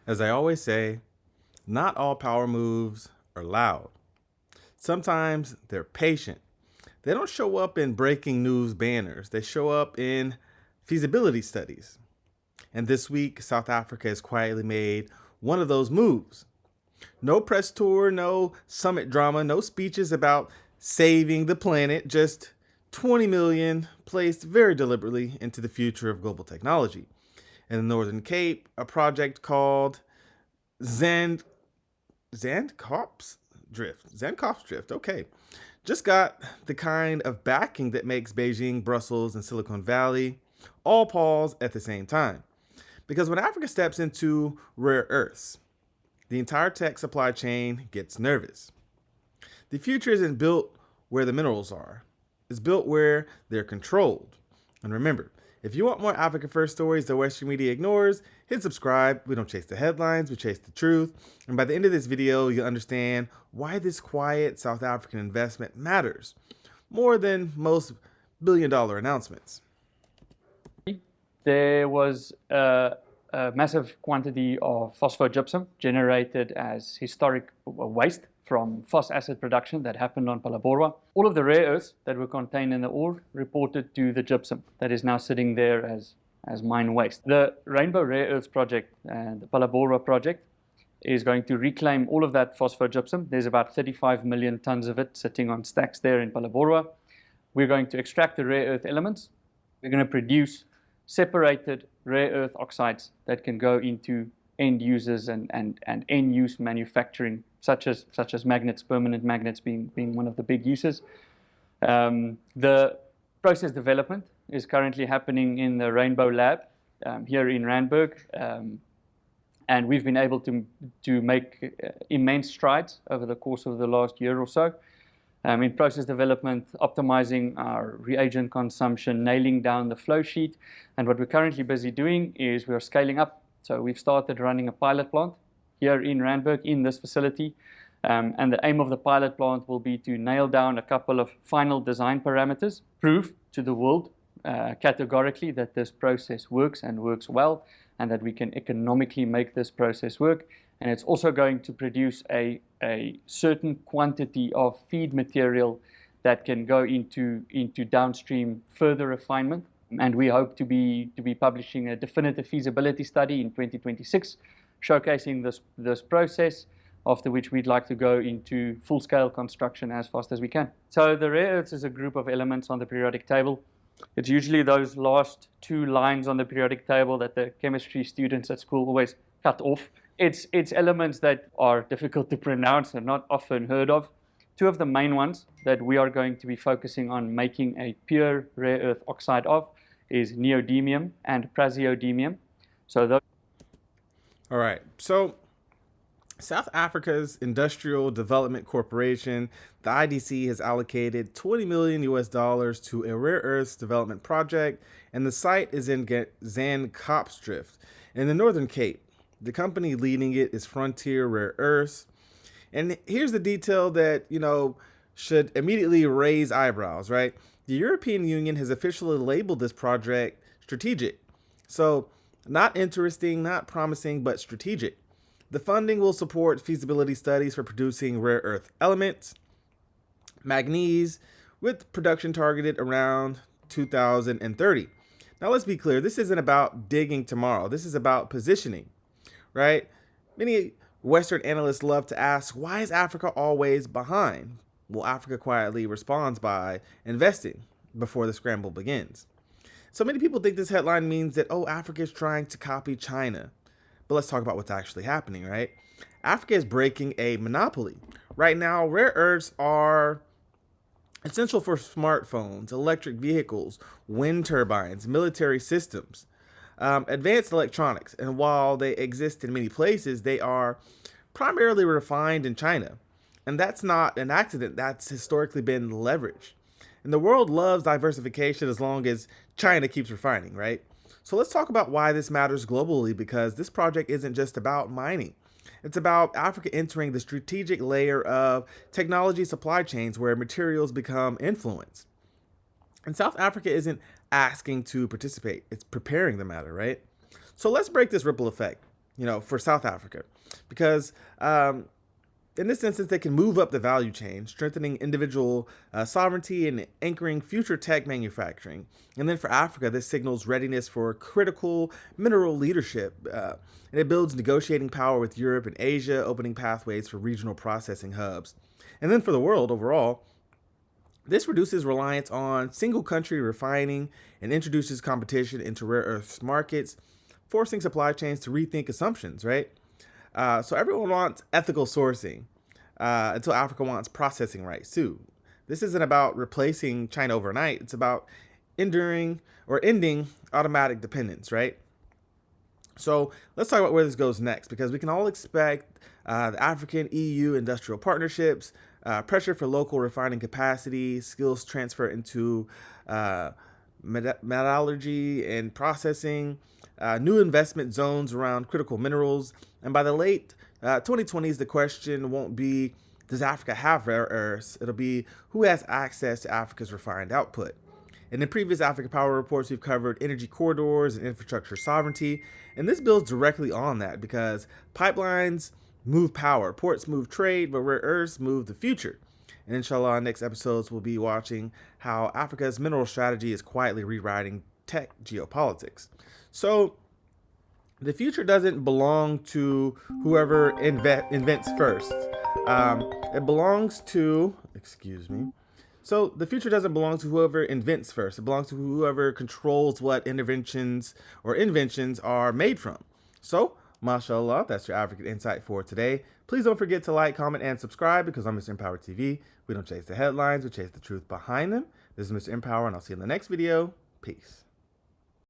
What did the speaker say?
As I always say, not all power moves are loud. Sometimes they're patient. They don't show up in breaking news banners, they show up in feasibility studies. And this week, South Africa has quietly made one of those moves. No press tour, no summit drama, no speeches about saving the planet, just 20 million placed very deliberately into the future of global technology. In the Northern Cape, a project called Zand Zandkopfdrift, okay, just got the kind of backing that makes Beijing, Brussels, and Silicon Valley all pause at the same time. Because when Africa steps into rare earths, the entire tech supply chain gets nervous. The future isn't built where the minerals are, it's built where they're controlled. And remember, if you want more Africa First stories that Western media ignores, hit subscribe. We don't chase the headlines, we chase the truth. And by the end of this video, you'll understand why this quiet South African investment matters more than most billion-dollar announcements. There was a massive quantity of phosphogypsum generated as historic waste from phos acid production that happened on Phalaborwa. All of the rare earths that were contained in the ore reported to the gypsum that is now sitting there as mine waste. The Rainbow Rare Earths project and the Phalaborwa project is going to reclaim all of that phosphogypsum. There's about 35 million tons of it sitting on stacks there in Phalaborwa. We're going to extract the rare earth elements. We're going to produce separated rare earth oxides that can go into end users and end use manufacturing, such as magnets, permanent magnets being one of the big uses. The process development is currently happening in the Rainbow Lab here in Randburg, and we've been able to make immense strides over the course of the last year or so. In process development, optimizing our reagent consumption, nailing down the flow sheet. And what we're currently busy doing is we're scaling up. So we've started running a pilot plant here in Randburg in this facility. And the aim of the pilot plant will be to nail down a couple of final design parameters, prove to the world categorically that this process works and works well, and that we can economically make this process work. And it's also going to produce a certain quantity of feed material that can go into downstream further refinement. And we hope to be publishing a definitive feasibility study in 2026, showcasing this process, after which we'd like to go into full-scale construction as fast as we can. So the rare earths is a group of elements on the periodic table. It's usually those last two lines on the periodic table that the chemistry students at school always cut off. It's elements that are difficult to pronounce and not often heard of. Two of the main ones that we are going to be focusing on making a pure rare earth oxide of is neodymium and praseodymium. So those. All right, so South Africa's Industrial Development Corporation, the IDC, has allocated $20 million to a rare earths development project, and the site is in Zandkopfdrift in the Northern Cape. The company leading it is Frontier Rare Earths. And here's the detail that, should immediately raise eyebrows, right? The European Union has officially labeled this project strategic. So, not interesting, not promising, but strategic. The funding will support feasibility studies for producing rare earth elements, manganese, with production targeted around 2030. Now, let's be clear, this isn't about digging tomorrow. This is about positioning, right? Many Western analysts love to ask, why is Africa always behind? Well, Africa quietly responds by investing before the scramble begins. So many people think this headline means that, Africa is trying to copy China. But let's talk about what's actually happening, right? Africa is breaking a monopoly. Right now, rare earths are essential for smartphones, electric vehicles, wind turbines, military systems, advanced electronics. And while they exist in many places, they are primarily refined in China. And that's not an accident. That's historically been leveraged. And the world loves diversification as long as China keeps refining, right? So let's talk about why this matters globally, because this project isn't just about mining. It's about Africa entering the strategic layer of technology supply chains where materials become influence. And South Africa isn't asking to participate, it's preparing the matter, right? So let's break this ripple effect. for South Africa, because in this instance, they can move up the value chain, strengthening individual sovereignty and anchoring future tech manufacturing. And then for Africa, this signals readiness for critical mineral leadership. And it builds negotiating power with Europe and Asia, opening pathways for regional processing hubs. And then for the world overall, this reduces reliance on single country refining and introduces competition into rare earths markets, forcing supply chains to rethink assumptions, right? So everyone wants ethical sourcing until Africa wants processing rights too. This isn't about replacing China overnight. It's about ending automatic dependence, right? So let's talk about where this goes next, because we can all expect the African EU industrial partnerships, pressure for local refining capacity, skills transfer into metallurgy and processing, new investment zones around critical minerals. And by the late 2020s, the question won't be, does Africa have rare earths? It'll be, who has access to Africa's refined output? And in previous Africa Power reports, we've covered energy corridors and infrastructure sovereignty. And this builds directly on that, because pipelines move power, ports move trade, but rare earths move the future. And inshallah, next episodes, we'll be watching how Africa's mineral strategy is quietly rewriting tech geopolitics. So the future doesn't belong to whoever invents first. It belongs to, So the future doesn't belong to whoever invents first. It belongs to whoever controls what inventions are made from. So, mashallah, that's your African Insight for today. Please don't forget to like, comment, and subscribe, because I'm MrEmpowerTV. We don't chase the headlines, we chase the truth behind them. This is Mr. Empower, and I'll see you in the next video. Peace.